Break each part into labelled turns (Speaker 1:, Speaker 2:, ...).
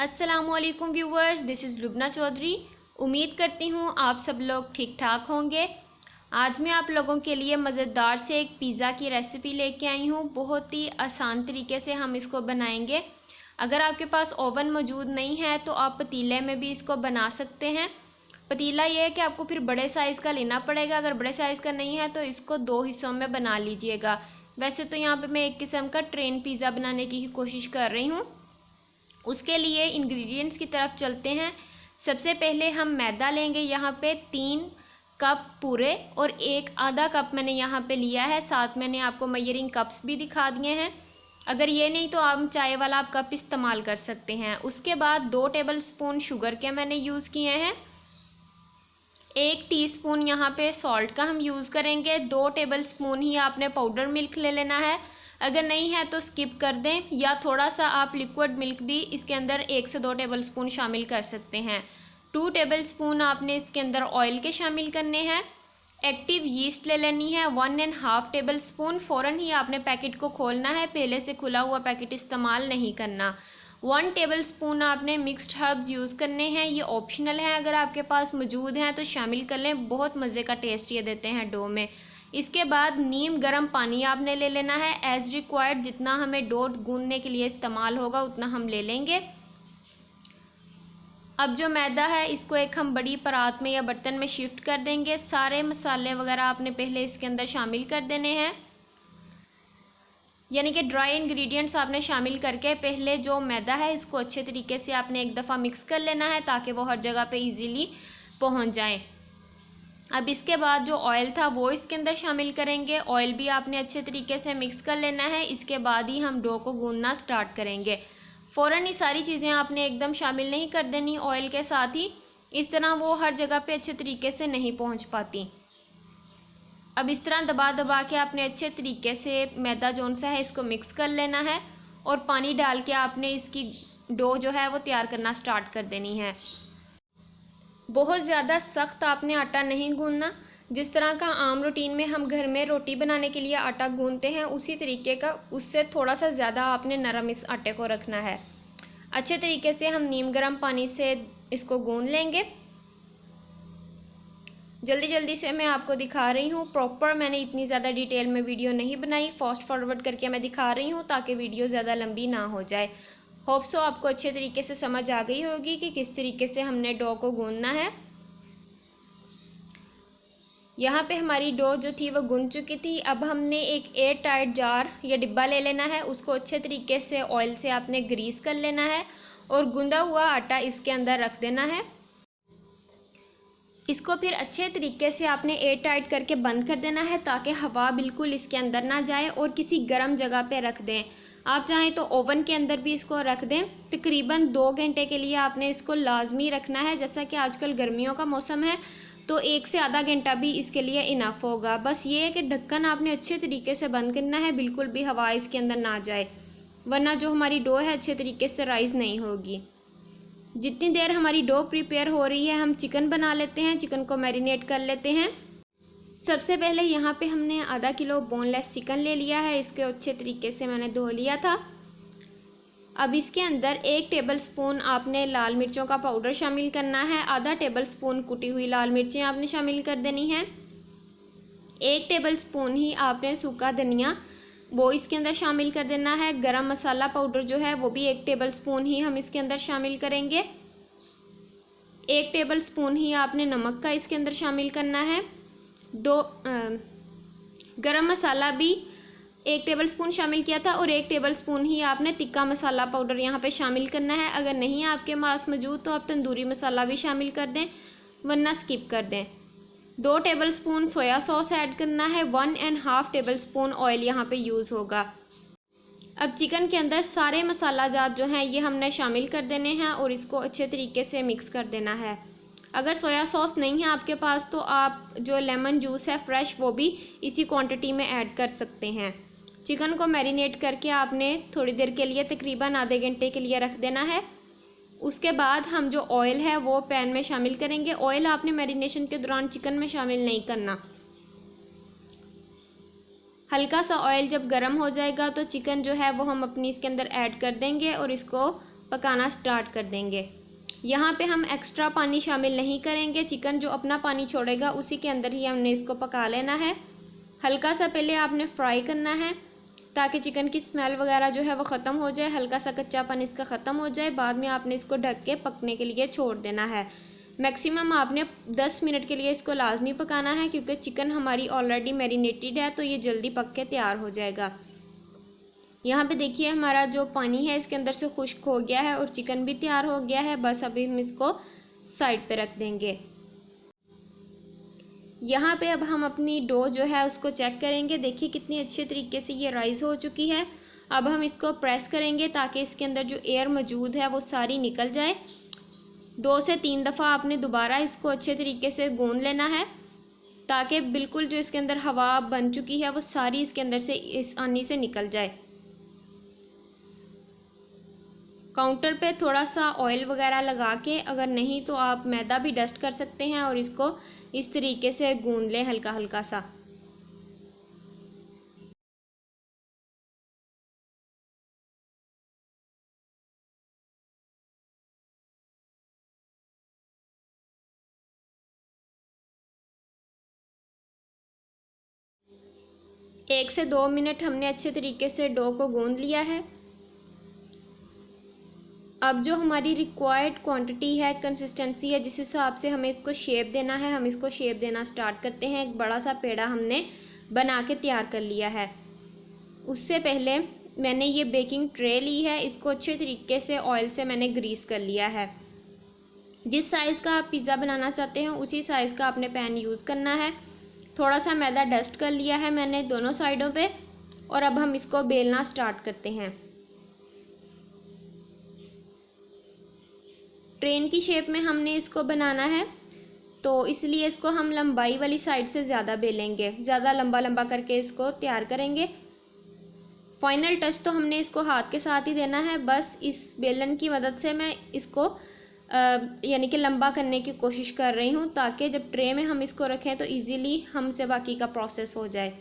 Speaker 1: अस्सलामुअलैकुम viewers, this is Lubna Chaudhary. उम्मीद करती हूँ आप सब लोग ठीक ठाक होंगे। आज मैं आप लोगों के लिए मज़ेदार से एक पिज़्ज़ा की रेसिपी लेके आई हूँ। बहुत ही आसान तरीके से हम इसको बनाएंगे। अगर आपके पास ओवन मौजूद नहीं है तो आप पतीले में भी इसको बना सकते हैं। पतीला ये है कि आपको फिर बड़े साइज़ का लेना पड़ेगा। अगर बड़े साइज़ का नहीं है तो इसको 2 हिस्सों में बना लीजिएगा। वैसे तो यहाँ पे मैं एक किस्म का ट्रेन पिज़्ज़ा बनाने की कोशिश कर रही हूँ। उसके लिए इंग्रेडिएंट्स की तरफ चलते हैं। सबसे पहले हम मैदा लेंगे। यहाँ पे 3 कप पूरे और एक आधा कप मैंने यहाँ पे लिया है। साथ मैंने आपको मेजरिंग कप्स भी दिखा दिए हैं। अगर ये नहीं तो आप चाय वाला आप कप इस्तेमाल कर सकते हैं। उसके बाद 2 टेबलस्पून शुगर के मैंने यूज़ किए हैं। 1 टीस्पून यहाँ पे सॉल्ट का हम यूज़ करेंगे। 2 टेबलस्पून ही आपने पाउडर मिल्क ले लेना है। अगर नहीं है तो स्किप कर दें, या थोड़ा सा आप लिक्विड मिल्क भी इसके अंदर 1 से 2 टेबलस्पून शामिल कर सकते हैं। 2 टेबलस्पून आपने इसके अंदर ऑयल के शामिल करने हैं। एक्टिव यीस्ट ले लेनी है 1.5 टेबलस्पून। फ़ौरन ही आपने पैकेट को खोलना है, पहले से खुला हुआ पैकेट इस्तेमाल नहीं करना। 1 टेबलस्पून आपने मिक्स्ड हर्ब्स यूज़ करने हैं। ये ऑप्शनल है, अगर आपके पास मौजूद हैं तो शामिल कर लें। बहुत मज़े का टेस्ट ये देते हैं डो में। इसके बाद नीम गर्म पानी आपने ले लेना है एज़ रिक्वायर्ड। जितना हमें डो गूंदने के लिए इस्तेमाल होगा उतना हम ले लेंगे। अब जो मैदा है इसको एक हम बड़ी परात में या बर्तन में शिफ्ट कर देंगे। सारे मसाले वगैरह आपने पहले इसके अंदर शामिल कर देने हैं, यानी कि ड्राई इंग्रेडिएंट्स आपने शामिल करके पहले जो मैदा है इसको अच्छे तरीके से आपने एक दफ़ा मिक्स कर लेना है ताकि वो हर जगह पे इजीली पहुंच जाए। अब इसके बाद जो ऑयल था वो इसके अंदर शामिल करेंगे। ऑयल भी आपने अच्छे तरीके से मिक्स कर लेना है। इसके बाद ही हम डो को गूंदना स्टार्ट करेंगे। फ़ौरन ये सारी चीज़ें आपने एकदम शामिल नहीं कर देनी ऑयल के साथ ही, इस तरह वो हर जगह पे अच्छे तरीके से नहीं पहुंच पाती। अब इस तरह दबा दबा के आपने अच्छे तरीके से मैदा जौन सा है इसको मिक्स कर लेना है और पानी डाल के आपने इसकी डो जो है वो तैयार करना स्टार्ट कर देनी है। बहुत ज़्यादा सख्त आपने आटा नहीं गूंदना। जिस तरह का आम रूटीन में हम घर में रोटी बनाने के लिए आटा गूंदते हैं उसी तरीके का, उससे थोड़ा सा ज़्यादा आपने नरम इस आटे को रखना है। अच्छे तरीके से हम नीम गर्म पानी से इसको गूंद लेंगे। जल्दी जल्दी से मैं आपको दिखा रही हूँ। प्रॉपर मैंने इतनी ज़्यादा डिटेल में वीडियो नहीं बनाई, फास्ट फॉरवर्ड करके मैं दिखा रही हूँ ताकि वीडियो ज़्यादा लंबी ना हो जाए। होप सो आपको अच्छे तरीके से समझ आ गई होगी कि किस तरीके से हमने डो को गूंदना है। यहाँ पे हमारी डो जो थी वो गूंद चुकी थी। अब हमने एक एयर टाइट जार या डिब्बा ले लेना है। उसको अच्छे तरीके से ऑयल से आपने ग्रीस कर लेना है और गूंदा हुआ आटा इसके अंदर रख देना है। इसको फिर अच्छे तरीके से आपने एयर टाइट करके बंद कर देना है ताकि हवा बिल्कुल इसके अंदर ना जाए, और किसी गर्म जगह पे रख दें। आप चाहें तो ओवन के अंदर भी इसको रख दें। तकरीबन 2 घंटे के लिए आपने इसको लाजमी रखना है। जैसा कि आजकल गर्मियों का मौसम है तो 1 से आधा घंटा भी इसके लिए इनफ होगा। बस ये है कि ढक्कन आपने अच्छे तरीके से बंद करना है, बिल्कुल भी हवा इसके अंदर ना जाए, वरना जो हमारी डो है अच्छे तरीके से राइज़ नहीं होगी। जितनी देर हमारी डो प्रिपेयर हो रही है हम चिकन बना लेते हैं। चिकन को मैरिनेट कर लेते हैं। सबसे पहले यहाँ पे हमने आधा किलो बोनलेस चिकन ले लिया है। इसके अच्छे तरीके से मैंने धो लिया था। अब इसके अंदर 1 टेबलस्पून आपने लाल मिर्चों का पाउडर शामिल करना है। आधा टेबलस्पून कुटी हुई लाल मिर्चें आपने शामिल कर देनी है। 1 टेबलस्पून ही आपने सूखा धनिया वो इसके अंदर शामिल कर देना है। गरम मसाला पाउडर जो है वो भी 1 टेबलस्पून ही हम इसके अंदर शामिल करेंगे। 1 टेबलस्पून ही आपने नमक का इसके अंदर शामिल करना है। गरम मसाला भी 1 टेबलस्पून शामिल किया था और 1 टेबलस्पून ही आपने तिक्का मसाला पाउडर यहाँ पे शामिल करना है। अगर नहीं है आपके पास मौजूद तो आप तंदूरी मसाला भी शामिल कर दें, वरना स्किप कर दें। 2 टेबलस्पून सोया सॉस ऐड करना है। 1.5 टेबलस्पून ऑयल यहाँ पे यूज़ होगा। अब चिकन के अंदर सारे मसाला जात जो हैं ये हमने शामिल कर देने हैं और इसको अच्छे तरीके से मिक्स कर देना है। अगर सोया सॉस नहीं है आपके पास तो आप जो लेमन जूस है फ्रेश वो भी इसी क्वांटिटी में ऐड कर सकते हैं। चिकन को मैरिनेट करके आपने थोड़ी देर के लिए तकरीबन आधे घंटे के लिए रख देना है। उसके बाद हम जो ऑयल है वो पैन में शामिल करेंगे। ऑयल आपने मैरिनेशन के दौरान चिकन में शामिल नहीं करना। हल्का सा ऑयल जब गर्म हो जाएगा तो चिकन जो है वो हम अपनी इसके अंदर ऐड कर देंगे और इसको पकाना स्टार्ट कर देंगे। यहाँ पे हम एक्स्ट्रा पानी शामिल नहीं करेंगे, चिकन जो अपना पानी छोड़ेगा उसी के अंदर ही हमने इसको पका लेना है। हल्का सा पहले आपने फ्राई करना है ताकि चिकन की स्मेल वगैरह जो है वो ख़त्म हो जाए, हल्का सा कच्चापन इसका ख़त्म हो जाए। बाद में आपने इसको ढक के पकने के लिए छोड़ देना है। मैक्सिमम आपने 10 मिनट के लिए इसको लाजमी पकाना है, क्योंकि चिकन हमारी ऑलरेडी मैरिनेटेड है तो ये जल्दी पक के तैयार हो जाएगा। यहाँ पे देखिए हमारा जो पानी है इसके अंदर से खुश्क हो गया है और चिकन भी तैयार हो गया है। बस अभी हम इसको साइड पे रख देंगे। यहाँ पे अब हम अपनी डो जो है उसको चेक करेंगे। देखिए कितनी अच्छे तरीके से ये राइस हो चुकी है। अब हम इसको प्रेस करेंगे ताकि इसके अंदर जो एयर मौजूद है वो सारी निकल जाए। 2 से 3 दफ़ा आपने दोबारा इसको अच्छे तरीके से गूंद लेना है ताकि बिल्कुल जो इसके अंदर हवा बन चुकी है वो सारी इसके अंदर से आसानी से निकल जाए। काउंटर पे थोड़ा सा ऑयल वगैरह लगा के, अगर नहीं तो आप मैदा भी डस्ट कर सकते हैं और इसको इस तरीके से गूंद लें हल्का हल्का सा। एक से 2 मिनट हमने अच्छे तरीके से डो को गूंद लिया है। अब जो हमारी रिक्वायर्ड क्वांटिटी है, कंसिस्टेंसी है, जिस हिसाब से हमें इसको शेप देना है, हम इसको शेप देना स्टार्ट करते हैं। एक बड़ा सा पेड़ा हमने बना के तैयार कर लिया है। उससे पहले मैंने ये बेकिंग ट्रे ली है, इसको अच्छे तरीके से ऑयल से मैंने ग्रीस कर लिया है। जिस साइज़ का आप पिज़्ज़ा बनाना चाहते हैं उसी साइज़ का आपने पैन यूज़ करना है। थोड़ा सा मैदा डस्ट कर लिया है मैंने दोनों साइडों पे और अब हम इसको बेलना स्टार्ट करते हैं। ट्रेन की शेप में हमने इसको बनाना है तो इसलिए इसको हम लंबाई वाली साइड से ज़्यादा बेलेंगे, ज़्यादा लंबा लंबा करके इसको तैयार करेंगे। फाइनल टच तो हमने इसको हाथ के साथ ही देना है। बस इस बेलन की मदद से मैं इसको यानी कि लंबा करने की कोशिश कर रही हूँ ताकि जब ट्रे में हम इसको रखें तो इजीली हमसे बाकी का प्रोसेस हो जाए।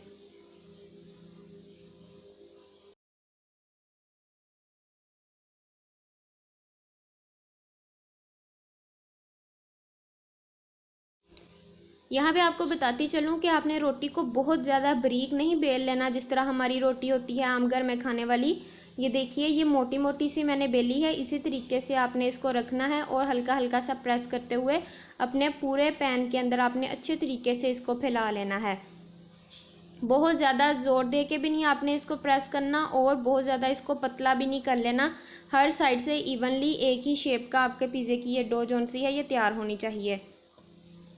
Speaker 1: यहाँ पे आपको बताती चलूँ कि आपने रोटी को बहुत ज़्यादा बारीक नहीं बेल लेना, जिस तरह हमारी रोटी होती है आम घर में खाने वाली। ये देखिए ये मोटी मोटी सी मैंने बेली है, इसी तरीके से आपने इसको रखना है और हल्का हल्का सा प्रेस करते हुए अपने पूरे पैन के अंदर आपने अच्छे तरीके से इसको फैला लेना है। बहुत ज़्यादा ज़ोर दे के भी नहीं आपने इसको प्रेस करना और बहुत ज़्यादा इसको पतला भी नहीं कर लेना। हर साइड से इवनली एक ही शेप का आपके पिज़्ज़े की ये डो जोन सी है ये तैयार होनी चाहिए।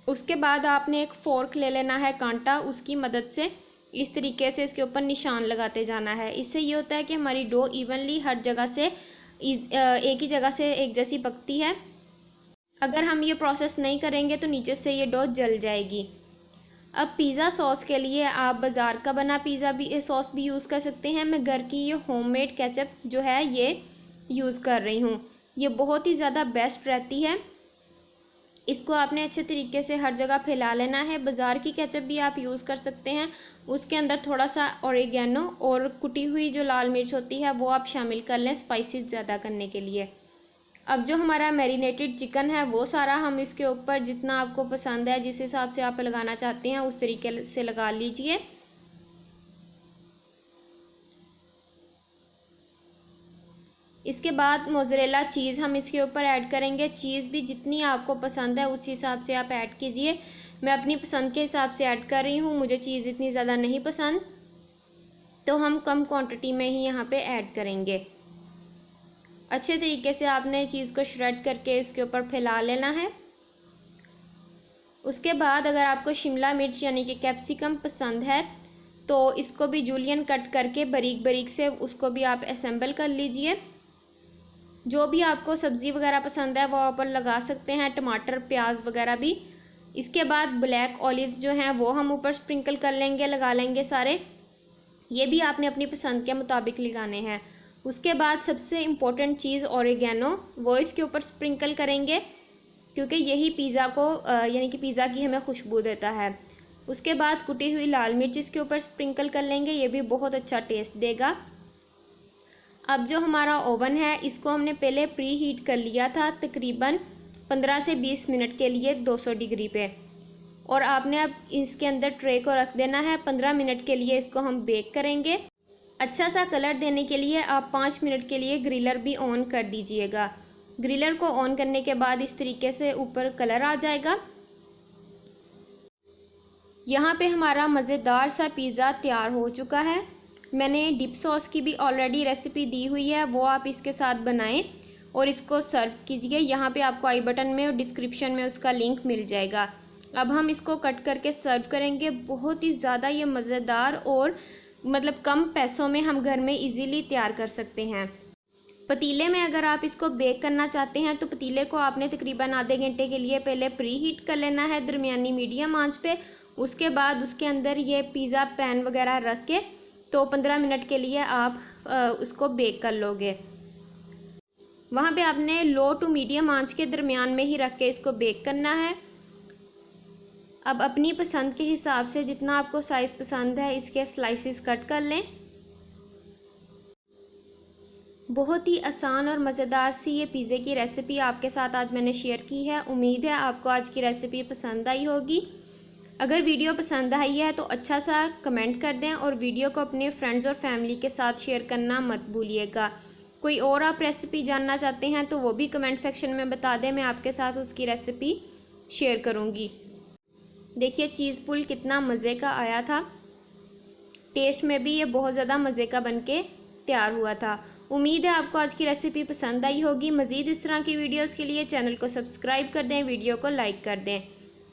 Speaker 1: उसके बाद आपने एक फ़ोर्क ले लेना है कांटा, उसकी मदद से इस तरीके से इसके ऊपर निशान लगाते जाना है। इससे ये होता है कि हमारी डो इवनली हर जगह से एक ही जगह से एक जैसी पकती है। अगर हम ये प्रोसेस नहीं करेंगे तो नीचे से ये डो जल जाएगी। अब पिज़्ज़ा सॉस के लिए आप बाज़ार का बना पिज़्ज़ा भी सॉस भी यूज़ कर सकते हैं। मैं घर की ये होममेड केचप जो है ये यूज़ कर रही हूँ, ये बहुत ही ज़्यादा बेस्ट रहती है। इसको आपने अच्छे तरीके से हर जगह फैला लेना है। बाज़ार की केचप भी आप यूज़ कर सकते हैं, उसके अंदर थोड़ा सा ऑरिगेनो और कुटी हुई जो लाल मिर्च होती है वो आप शामिल कर लें स्पाइसेस ज़्यादा करने के लिए। अब जो हमारा मैरिनेटेड चिकन है वो सारा हम इसके ऊपर जितना आपको पसंद है, जिस हिसाब से आप लगाना चाहते हैं उस तरीके से लगा लीजिए। इसके बाद मोज़रेला चीज़ हम इसके ऊपर ऐड करेंगे। चीज़ भी जितनी आपको पसंद है उस हिसाब से आप ऐड कीजिए। मैं अपनी पसंद के हिसाब से ऐड कर रही हूँ, मुझे चीज़ इतनी ज़्यादा नहीं पसंद तो हम कम क्वांटिटी में ही यहाँ पे ऐड करेंगे। अच्छे तरीके से आपने चीज़ को श्रेड करके इसके ऊपर फैला लेना है। उसके बाद अगर आपको शिमला मिर्च यानी कि कैप्सिकम पसंद है तो इसको भी जूलियन कट करके बारीक बारीक से उसको भी आप असेंबल कर लीजिए। जो भी आपको सब्ज़ी वगैरह पसंद है वो आप लगा सकते हैं, टमाटर प्याज वगैरह भी। इसके बाद ब्लैक ऑलिव्स जो हैं वो हम ऊपर स्प्रिंकल कर लेंगे, लगा लेंगे सारे। ये भी आपने अपनी पसंद के मुताबिक लगाने हैं। उसके बाद सबसे इम्पोर्टेंट चीज़ ऑरिगेनो, वो इसके ऊपर स्प्रिंकल करेंगे क्योंकि यही पिज़्ज़ा को यानी कि पिज़्ज़ा की हमें खुशबू देता है। उसके बाद कुटी हुई लाल मिर्च इसके ऊपर स्प्रिंकल कर लेंगे, ये भी बहुत अच्छा टेस्ट देगा। अब जो हमारा ओवन है इसको हमने पहले प्री हीट कर लिया था तकरीबन 15 से 20 मिनट के लिए 200 डिग्री पे, और आपने अब इसके अंदर ट्रे को रख देना है। 15 मिनट के लिए इसको हम बेक करेंगे। अच्छा सा कलर देने के लिए आप 5 मिनट के लिए ग्रिलर भी ऑन कर दीजिएगा। ग्रिलर को ऑन करने के बाद इस तरीके से ऊपर कलर आ जाएगा। यहाँ पे हमारा मज़ेदार सा पिज़्ज़ा तैयार हो चुका है। मैंने डिप सॉस की भी ऑलरेडी रेसिपी दी हुई है, वो आप इसके साथ बनाएं और इसको सर्व कीजिए। यहाँ पे आपको आई बटन में और डिस्क्रिप्शन में उसका लिंक मिल जाएगा। अब हम इसको कट करके सर्व करेंगे। बहुत ही ज़्यादा ये मज़ेदार और मतलब कम पैसों में हम घर में इजीली तैयार कर सकते हैं। पतीले में अगर आप इसको बेक करना चाहते हैं तो पतीले को आपने तकरीबन आधे घंटे के लिए पहले प्री हीट कर लेना है दरमियानी मीडियम आंच पे। उसके बाद उसके अंदर ये पिज़्ज़ा पैन वगैरह रख के तो 15 मिनट के लिए आप उसको बेक कर लोगे। वहाँ पे आपने लो टू मीडियम आंच के दरमियान में ही रख के इसको बेक करना है। अब अपनी पसंद के हिसाब से जितना आपको साइज़ पसंद है इसके स्लाइसेस कट कर लें। बहुत ही आसान और मज़ेदार सी ये पिज़्ज़े की रेसिपी आपके साथ आज मैंने शेयर की है। उम्मीद है आपको आज की रेसिपी पसंद आई होगी। अगर वीडियो पसंद आई है तो अच्छा सा कमेंट कर दें और वीडियो को अपने फ्रेंड्स और फैमिली के साथ शेयर करना मत भूलिएगा। कोई और आप रेसिपी जानना चाहते हैं तो वो भी कमेंट सेक्शन में बता दें, मैं आपके साथ उसकी रेसिपी शेयर करूँगी। देखिए चीज़ पुल कितना मज़े का आया था। टेस्ट में भी ये बहुत ज़्यादा मज़े का बनके तैयार हुआ था। उम्मीद है आपको आज की रेसिपी पसंद आई होगी। मज़ीद इस तरह की वीडियोस के लिए चैनल को सब्सक्राइब कर दें, वीडियो को लाइक कर दें।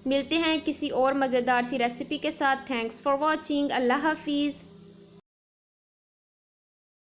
Speaker 1: मिलते हैं किसी और मज़ेदार सी रेसिपी के साथ। Thanks for watching. अल्लाह हाफिज़।